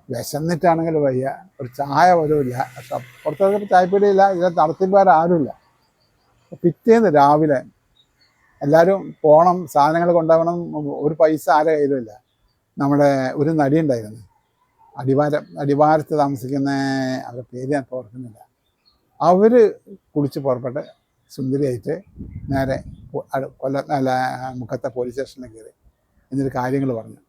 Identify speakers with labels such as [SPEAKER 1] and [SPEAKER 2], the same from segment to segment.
[SPEAKER 1] വിശന്നിട്ടാണെങ്കിൽ വയ്യ, ഒരു ചായ പോലും ഇല്ല. പക്ഷെ പുറത്തൊക്കെ ചായപ്പീടിയില്ല, ഇതിൽ നടത്തിപ്പുകാരാരുമില്ല. പിറ്റേന്ന് രാവിലെ എല്ലാവരും പോകണം, സാധനങ്ങൾ കൊണ്ടുപോകണം, ഒരു പൈസ ആരെ കയ്യിലുമില്ല. നമ്മുടെ ഒരു നടി ഉണ്ടായിരുന്നു, അടിവാരത്ത് താമസിക്കുന്ന, അവരുടെ പേര് ഞാൻ ഓർക്കുന്നില്ല. അവർ കുളിച്ച് പുറപ്പെട്ട് സുന്ദരിയായിട്ട് നേരെ മുക്കത്തെ പോലീസ് സ്റ്റേഷനിൽ കയറി. എന്നിട്ട് കാര്യങ്ങൾ പറഞ്ഞു.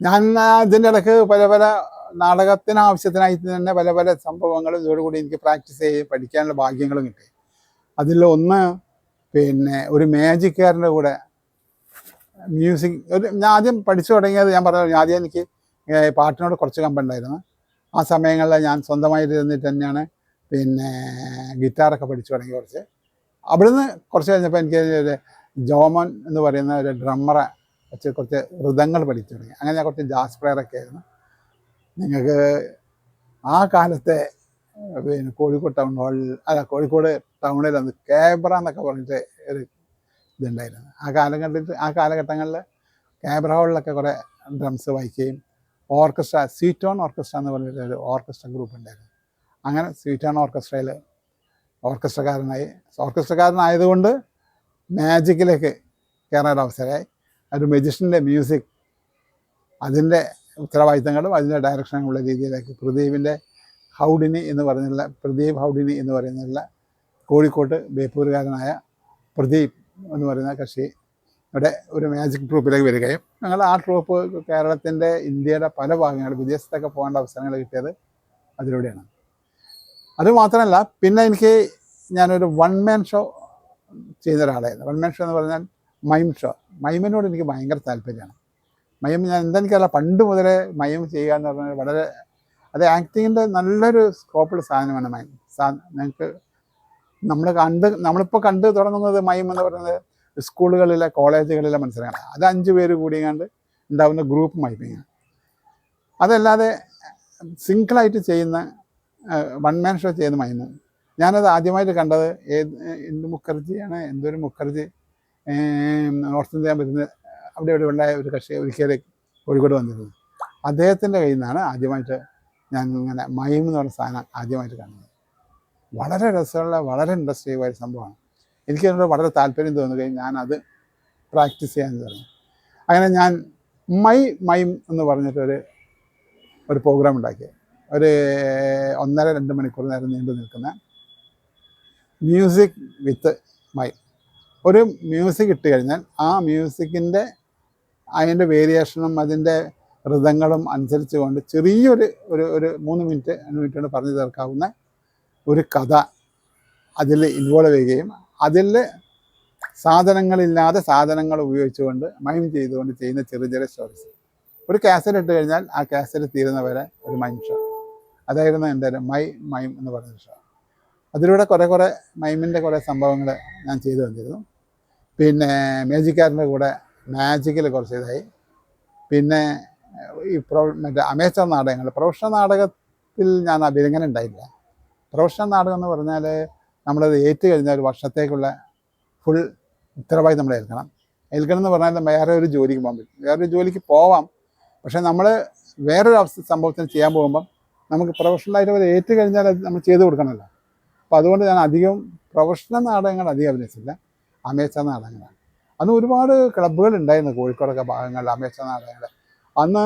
[SPEAKER 1] ഞാൻ ഇതിൻ്റെ ഇടയ്ക്ക് പല നാടകത്തിനാവശ്യത്തിനായി തന്നെ പല സംഭവങ്ങളും ഇതോടുകൂടി എനിക്ക് പ്രാക്ടീസ് ചെയ്ത് പഠിക്കാനുള്ള ഭാഗ്യങ്ങളും കിട്ടി. അതിലൊന്ന് പിന്നെ ഒരു മാജിക്കാരൻ്റെ കൂടെ മ്യൂസിക് ഞാൻ ആദ്യം പഠിച്ചു തുടങ്ങിയത്, ഞാൻ പറഞ്ഞു ആദ്യം എനിക്ക് പാട്ടിനോട് കുറച്ച് കമ്പുണ്ടായിരുന്നു. ആ സമയങ്ങളിൽ ഞാൻ സ്വന്തമായിട്ട് ഇരുന്നിട്ട് തന്നെയാണ് പിന്നെ ഗിറ്റാറൊക്കെ പഠിച്ചു തുടങ്ങി. അവിടുന്ന് കുറച്ച് കഴിഞ്ഞപ്പോൾ എനിക്ക് ഒരു ജോമോൻ എന്ന് പറയുന്ന ഒരു ഡ്രമ്മറെ വെച്ച് കുറച്ച് ഋതങ്ങൾ പഠിച്ചു തുടങ്ങി. അങ്ങനെ ഞാൻ കുറച്ച് ജാസ് പ്ലെയറൊക്കെ ആയിരുന്നു. നിങ്ങൾക്ക് ആ കാലത്തെ പിന്നെ കോഴിക്കോട് ടൗൺ ഹാളിൽ കോഴിക്കോട് ടൗണിൽ അന്ന് കേബ്ര എന്നൊക്കെ പറഞ്ഞിട്ട് ഒരു ഇതുണ്ടായിരുന്നു. ആ കാലഘട്ടങ്ങളിൽ കേബ്ര ഹാളിലൊക്കെ കുറേ ഡ്രംസ് വായിക്കുകയും ഓർക്കസ്ട്ര, സ്വീറ്റ് ഓൺ ഓർക്കസ്ട്ര എന്ന് പറഞ്ഞിട്ട് ഒരു ഓർക്കസ്ട്ര ഗ്രൂപ്പ് ഉണ്ടായിരുന്നു. അങ്ങനെ സ്വീറ്റ് ഓൺ ഓർക്കസ്ട്രയിൽ ഓർക്കസ്ട്രക്കാരനായതുകൊണ്ട് മാജിക്കിലേക്ക് കയറാൻ അവസരമായി. ഒരു മജിഷ്യൻ്റെ മ്യൂസിക്, അതിൻ്റെ ഉത്തരവാദിത്തങ്ങളും അതിൻ്റെ ഡയറക്ഷനുള്ള രീതിയിലേക്ക് പ്രദീപ് ഹൗഡിനി എന്ന് പറയുന്നുള്ള കോഴിക്കോട്ട് ബേപ്പൂരുകാരനായ പ്രദീപ് എന്ന് പറയുന്ന കക്ഷിയുടെ ഒരു മാജിക് ട്രൂപ്പിലേക്ക് വരികയും ഞങ്ങൾ ആ ട്രൂപ്പ് കേരളത്തിൻ്റെ, ഇന്ത്യയുടെ പല ഭാഗങ്ങളും വിദേശത്തൊക്കെ പോകേണ്ട അവസരങ്ങൾ കിട്ടിയത് അതിലൂടെയാണ്. അതുമാത്രമല്ല, പിന്നെ ഞാനൊരു വൺ മാൻ ഷോ ചെയ്ത ഒരാളായിരുന്നു. വൺ മാൻ ഷോ എന്ന് പറഞ്ഞാൽ മൈം ഷോ. മൈമിനോട് എനിക്ക് ഭയങ്കര താല്പര്യമാണ്. മയം ഞാൻ എന്തെനിക്കല്ല, പണ്ട് മുതലേ മയം ചെയ്യുക എന്ന് പറഞ്ഞാൽ അത് ആക്ടിങ്ങിൻ്റെ നല്ലൊരു സ്കോപ്പുള്ള സാധനമാണ് മയം. ഞങ്ങൾക്ക് നമ്മളിപ്പോൾ കണ്ട് തുടങ്ങുന്നത് മയം എന്ന് പറയുന്നത് സ്കൂളുകളിലെ, കോളേജുകളിലെ മത്സരങ്ങളാണ്. അത് 5 പേര് കൂടിയാണ്ട് ഉണ്ടാകുന്ന ഗ്രൂപ്പ് മൈമിങ്ങാണ്. അതല്ലാതെ സിംഗിളായിട്ട് ചെയ്യുന്ന വൺ മാൻ ഷോ ചെയ്യുന്ന മൈമും ഞാനത് ആദ്യമായിട്ട് കണ്ടത് എന്തൊരു മുഖർജി നോർത്ത് ഇന്ത്യ വരുന്ന അവിടെ ഉണ്ടായ ഒരു കക്ഷി ഒരിക്കൽ കോഴിക്കോട് വന്നിരുന്നു. അദ്ദേഹത്തിൻ്റെ കയ്യിൽ നിന്നാണ് ആദ്യമായിട്ട് ഞാൻ ഇങ്ങനെ മൈം എന്ന് പറഞ്ഞ സാധനം ആദ്യമായിട്ട് കാണുന്നത്. വളരെ രസമുള്ള, വളരെ ഇൻട്രസ്റ്റീവായ സംഭവമാണ്. എനിക്കതിനോട് വളരെ താല്പര്യം തോന്നുകയും ഞാനത് പ്രാക്ടീസ് ചെയ്യാൻ തുടങ്ങി. അങ്ങനെ ഞാൻ മൈം എന്ന് പറഞ്ഞിട്ടൊരു പ്രോഗ്രാം ഉണ്ടാക്കി. ഒരു 1.5-2 മണിക്കൂർ നേരം നീണ്ടു നിൽക്കുന്ന മ്യൂസിക് വിത്ത് മൈം. ഒരു മ്യൂസിക് ഇട്ട് കഴിഞ്ഞാൽ ആ മ്യൂസിക്കിൻ്റെ അതിൻ്റെ വേരിയേഷനും അതിൻ്റെ ഋതങ്ങളും അനുസരിച്ച് കൊണ്ട് ചെറിയൊരു 3 മിനിറ്റ് കൊണ്ട് പറഞ്ഞു തീർക്കാവുന്ന ഒരു കഥ അതിൽ ഇൻവോൾവ് ചെയ്യുകയും അതിൽ സാധനങ്ങളില്ലാതെ സാധനങ്ങൾ ഉപയോഗിച്ചുകൊണ്ട് മൈം ചെയ്തുകൊണ്ട് ചെയ്യുന്ന ചെറിയ സ്റ്റോറീസ്. ഒരു കാസറ്റ് ഇട്ട് കഴിഞ്ഞാൽ ആ കാസറ്റ് തീരുന്നവരെ ഒരു മൈം ഷോ. അതായിരുന്നു എൻ്റെ ഒരു മൈം എന്ന് പറയുന്ന ഷോ. അതിലൂടെ കുറേ മൈമിൻ്റെ കുറേ സംഭവങ്ങൾ ഞാൻ ചെയ്തു വന്നിരുന്നു. പിന്നെ മേജിക്കാരൻ്റെ കൂടെ മാജിക്കിൽ കുറച്ച് ഇതായി. പിന്നെ ഈ മറ്റേ അമേച്ചർ നാടകങ്ങൾ, പ്രൊഫഷണൽ നാടകത്തിൽ ഞാൻ അഭിനയം ഉണ്ടായില്ല. പ്രൊഫഷണൽ നാടകം എന്ന് പറഞ്ഞാൽ നമ്മളത് ഏറ്റു കഴിഞ്ഞാൽ ഒരു വർഷത്തേക്കുള്ള ഫുൾ ഉത്തരവാദിത്തം നമ്മൾ ഏൽക്കണം എന്ന് പറഞ്ഞാൽ വേറൊരു ജോലിക്ക് പോവാം. പക്ഷേ നമ്മൾ വേറൊരു സംഭവത്തിന് ചെയ്യാൻ പോകുമ്പം നമുക്ക് പ്രൊഫഷണലായിട്ട് അവർ ഏറ്റു കഴിഞ്ഞാൽ അത് നമ്മൾ ചെയ്തു കൊടുക്കണമല്ലോ. അപ്പോൾ അതുകൊണ്ട് ഞാൻ അധികം പ്രൊഫഷണൽ നാടകങ്ങൾ അധികം അഭിനയിച്ചില്ല, അമേച്ചർ നാടകങ്ങളാണ്. അന്ന് ഒരുപാട് ക്ലബ്ബുകൾ ഉണ്ടായിരുന്നു കോഴിക്കോടൊക്കെ ഭാഗങ്ങളിൽ, അമേച്ചർ നാടകങ്ങൾ. അന്ന്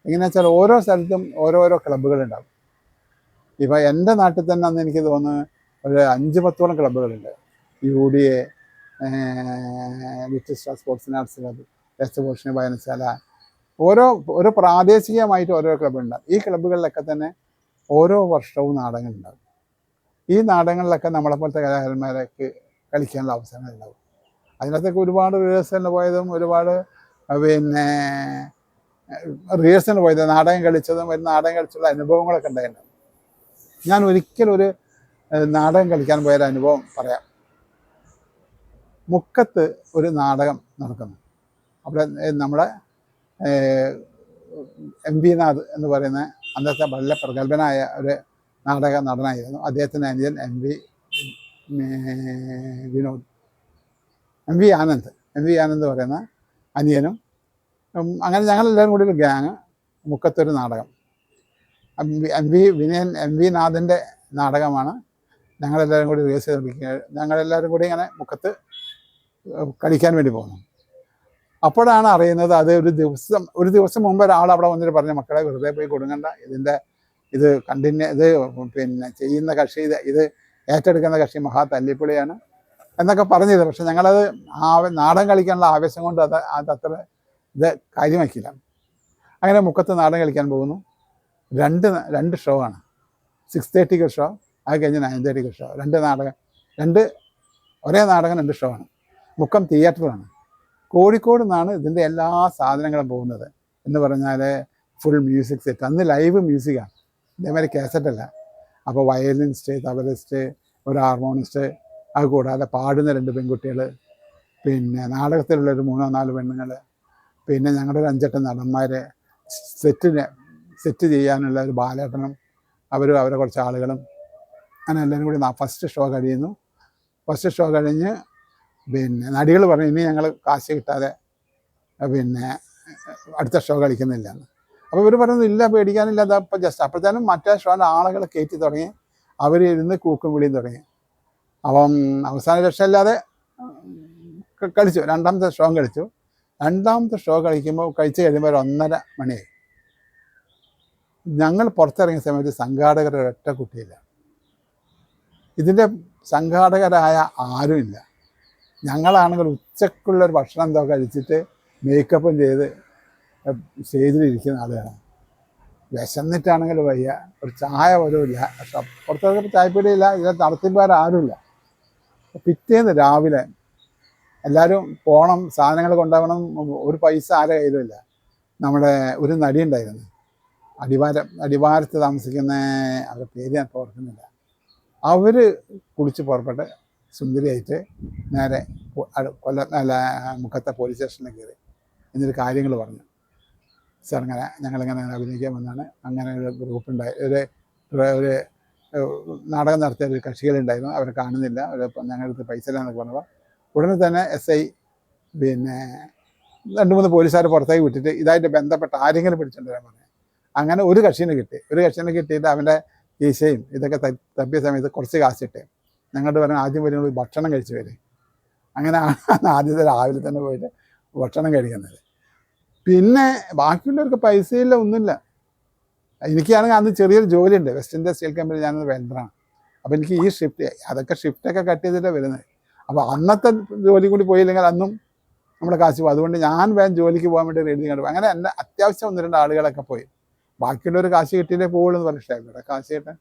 [SPEAKER 1] എങ്ങനെയാ വെച്ചാൽ ഓരോ സ്ഥലത്തും ഓരോരോ ക്ലബ്ബുകളുണ്ടാകും. ഇപ്പോൾ എൻ്റെ നാട്ടിൽ തന്നെ അന്ന് എനിക്ക് തോന്നുന്നു ഒരു 5-10ഓളം ക്ലബ്ബുകളുണ്ട്. UDA, little star sports arts club, exhibition വായനശാല, ഓരോ പ്രാദേശികമായിട്ട് ഓരോ ക്ലബ്ബുണ്ടാകും. ഈ ക്ലബ്ബുകളിലൊക്കെ തന്നെ ഓരോ വർഷവും നാടകങ്ങളുണ്ടാകും. ഈ നാടകങ്ങളിലൊക്കെ നമ്മളെപ്പോലത്തെ കലാകാരന്മാർക്ക് കളിക്കാനുള്ള അവസരങ്ങളുണ്ടാകും. അതിനകത്തൊക്കെ ഒരുപാട് റിഹേഴ്സലിന് പോയതും ഒരുപാട് പിന്നെ റിഹേഴ്സലിന് പോയത് നാടകം കളിച്ചതും നാടകം കളിച്ചുള്ള അനുഭവങ്ങളൊക്കെ ഉണ്ടായിട്ടുണ്ട്. ഞാൻ ഒരിക്കലും ഒരു നാടകം കളിക്കാൻ പോയൊരു അനുഭവം പറയാം. മുക്കത്ത് ഒരു നാടകം നടക്കുന്നു. അവിടെ നമ്മുടെ MV നാഥ് എന്ന് പറയുന്ന അന്നത്തെ വളരെ പ്രഗത്ഭനായ ഒരു നാടക നടനായിരുന്നു. അദ്ദേഹത്തിൻ്റെ അനുജൻ MV Vinod, M V Anand പറയുന്ന അനിയനും, അങ്ങനെ ഞങ്ങളെല്ലാവരും കൂടി ഒരു ഗ്യാങ് മുക്കത്തൊരു നാടകം. എം വി നാഥൻ്റെ നാടകമാണ്. ഞങ്ങളെല്ലാവരും കൂടി റിഹേഴ്സ് ചെയ്തുകൊണ്ടിരിക്കുക. ഞങ്ങളെല്ലാവരും കൂടി ഇങ്ങനെ മുക്കത്ത് കളിക്കാൻ വേണ്ടി പോകുന്നു. അപ്പോഴാണ് അറിയുന്നത് അത് ഒരു ദിവസം മുമ്പ് ഒരാൾ അവിടെ വന്നിട്ട് പറഞ്ഞു, മക്കളെ വെറുതെ പോയി കൊടുങ്ങണ്ട, ഇത് പിന്നെ ചെയ്യുന്ന കക്ഷി ഇത് ഏറ്റെടുക്കുന്ന കക്ഷി മഹാ തല്ലിപ്പൊളിയാണ് എന്നൊക്കെ പറഞ്ഞത്. പക്ഷെ ഞങ്ങളത് നാടകം കളിക്കാനുള്ള ആവേശം കൊണ്ട് അതത്ര കാര്യമാക്കില്ല. അങ്ങനെ മുക്കത്ത് നാടകം കളിക്കാൻ പോകുന്നു. രണ്ട് ഷോ ആണ്. 6:30 ഷോ, അത് കഴിഞ്ഞ് 9:30 ഷോ. ഒരേ നാടകം 2 ഷോ ആണ്. മുക്കം തിയേറ്ററാണ്. കോഴിക്കോട് നിന്നാണ് ഇതിൻ്റെ എല്ലാ സാധനങ്ങളും പോകുന്നത്. എന്ന് പറഞ്ഞാൽ ഫുൾ മ്യൂസിക് സെറ്റ്. അന്ന് ലൈവ് മ്യൂസിക്കാണ്, ഇതേമാതിരി കാസറ്റല്ല. അപ്പോൾ വയലിനിസ്റ്റ്, തബലിസ്റ്റ്, ഒരു ഹാർമോണിസ്റ്റ്, അത് കൂടാതെ പാടുന്ന 2 പെൺകുട്ടികൾ, പിന്നെ നാടകത്തിലുള്ളൊരു 3-4 പെണ്ണുങ്ങൾ, പിന്നെ ഞങ്ങളുടെ ഒരു 5-8 നടന്മാർ, സെറ്റ് ചെയ്യാനുള്ള ഒരു ബാലേട്ടനും അവരെ കുറച്ച് ആളുകളും, അങ്ങനെ എല്ലാവരും കൂടി ഫസ്റ്റ് ഷോ കഴിയുന്നു. ഫസ്റ്റ് ഷോ കഴിഞ്ഞ് പിന്നെ നടികൾ പറഞ്ഞു, ഇനി ഞങ്ങൾ കാശ് കിട്ടാതെ പിന്നെ അടുത്ത ഷോ കളിക്കുന്നില്ല എന്ന്. അപ്പോൾ ഇവർ പറയുന്നത് ഇല്ല, പേടിക്കാനില്ല, അതപ്പോൾ ജസ്റ്റ് അപ്പോഴത്തേനും മറ്റേ ഷോൻ്റെ ആളുകൾ കയറ്റി തുടങ്ങി. അവരിരുന്ന് കൂക്കും വിളിയും തുടങ്ങി. അപ്പം അവസാന രക്ഷയില്ലാതെ കളിച്ചു. രണ്ടാമത്തെ ഷോ കളിച്ചു. രണ്ടാമത്തെ ഷോ കഴിച്ച് കഴിയുമ്പോൾ ഒരു 1:30 മണിയായി. ഞങ്ങൾ പുറത്തിറങ്ങിയ സമയത്ത് സംഘാടകരുടെ ഒറ്റ കുട്ടിയില്ല. ഇതിൻ്റെ സംഘാടകരായ ആരുമില്ല. ഞങ്ങളാണെങ്കിൽ ഉച്ചക്കുള്ളൊരു ഭക്ഷണം എന്തോ കഴിച്ചിട്ട് മേക്കപ്പും ചെയ്ത് സ്റ്റേജിലിരിക്കുന്ന ആളുകളാണ്. വിശന്നിട്ടാണെങ്കിൽ വയ്യ, ഒരു ചായ പോലും ഇല്ല. പക്ഷെ പുറത്തൊക്കെ ചായപ്പീടിയില്ല, ഇതിനകത്ത് നടത്തിപ്പാരാരുമില്ല. പിറ്റേന്ന് രാവിലെ എല്ലാവരും പോകണം, സാധനങ്ങൾ കൊണ്ടുപോകണം, ഒരു പൈസ ആരുടെ കയ്യിലുമില്ല. നമ്മുടെ ഒരു നടി ഉണ്ടായിരുന്നു, അടിവാരത്ത് താമസിക്കുന്ന, അവരുടെ പേര് ഞാൻ ഓർക്കുന്നില്ല. അവർ കുളിച്ച് പുറപ്പെട്ട് സുന്ദരിയായിട്ട് നേരെ മുക്കത്തെ പോലീസ് സ്റ്റേഷനിൽ കയറി. എന്നിട്ട് കാര്യങ്ങൾ പറഞ്ഞു. സാർ ഇങ്ങനെ ഞങ്ങളിങ്ങനെ അഭിനയിക്കാൻ വന്നാണ്, അങ്ങനെ ഒരു ഗ്രൂപ്പുണ്ടായി, ഒരു നാടകം നടത്തിയ ഒരു കക്ഷികളുണ്ടായിരുന്നു, അവരെ കാണുന്നില്ല, ഞങ്ങൾക്ക് പൈസ ഇല്ലാന്നൊക്കെ പറഞ്ഞപ്പോൾ ഉടനെ തന്നെ SI പിന്നെ 2-3 പോലീസുകാർ പുറത്തേക്ക് വിട്ടിട്ട് ഇതായിട്ട് ബന്ധപ്പെട്ട ആരെങ്കിലും പിടിച്ചുകൊണ്ട് വരാൻ പറഞ്ഞു. അങ്ങനെ ഒരു കക്ഷീനെ കിട്ടിയിട്ട് അവൻ്റെ കീശയും ഇതൊക്കെ തപ്പിയ സമയത്ത് കുറച്ച് കാശിട്ട് ഞങ്ങളുടെ പറഞ്ഞാൽ ആദ്യം വരുന്നത് ഭക്ഷണം കഴിച്ച് വരും. അങ്ങനെ ആദ്യത്തെ രാവിലെ തന്നെ പോയിട്ട് ഭക്ഷണം കഴിക്കുന്നത്. പിന്നെ ബാക്കിയുള്ളവർക്ക് പൈസയില്ല, ഒന്നുമില്ല. എനിക്കാണെങ്കിൽ അന്ന് ചെറിയൊരു ജോലിയുണ്ട്, വെസ്റ്റ് ഇന്ത്യ സ്റ്റീൽ കമ്പനി, ഞാനൊരു വെൽഡറാണ്. അപ്പോൾ എനിക്ക് ഈ ഷിഫ്റ്റൊക്കെ കട്ട് ചെയ്തിട്ടാണ് വരുന്നത്. അപ്പോൾ അന്നത്തെ ജോലി കൂടി പോയില്ലെങ്കിൽ അന്നും നമ്മുടെ കാശ് പോകും. അതുകൊണ്ട് ഞാൻ വേഗം ജോലിക്ക് പോകാൻ വേണ്ടി റെഡി കണ്ടു. അങ്ങനെ എൻ്റെ അത്യാവശ്യം 1-2 ആളുകളൊക്കെ പോയി. ബാക്കിയുള്ളവർ കാശ് കിട്ടിയിട്ടേ പോകുള്ളൂ എന്ന് പറഞ്ഞ ഇഷ്ടമായിക്കോട്ടെ, കാശ് കിട്ടാൻ.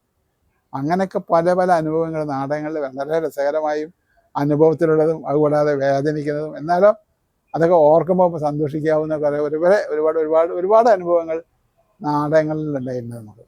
[SPEAKER 1] അങ്ങനെയൊക്കെ പല അനുഭവങ്ങൾ നാടകങ്ങളിൽ വളരെ രസകരമായും അനുഭവത്തിലുള്ളതും അതുകൂടാതെ വേദനിക്കുന്നതും, എന്നാലും അതൊക്കെ ഓർക്കുമ്പോൾ സന്തോഷിക്കാവുന്ന കുറേ ഒരുപാട് അനുഭവങ്ങൾ നാടകങ്ങളിൽ ഉണ്ടായിരുന്നു നമുക്ക്.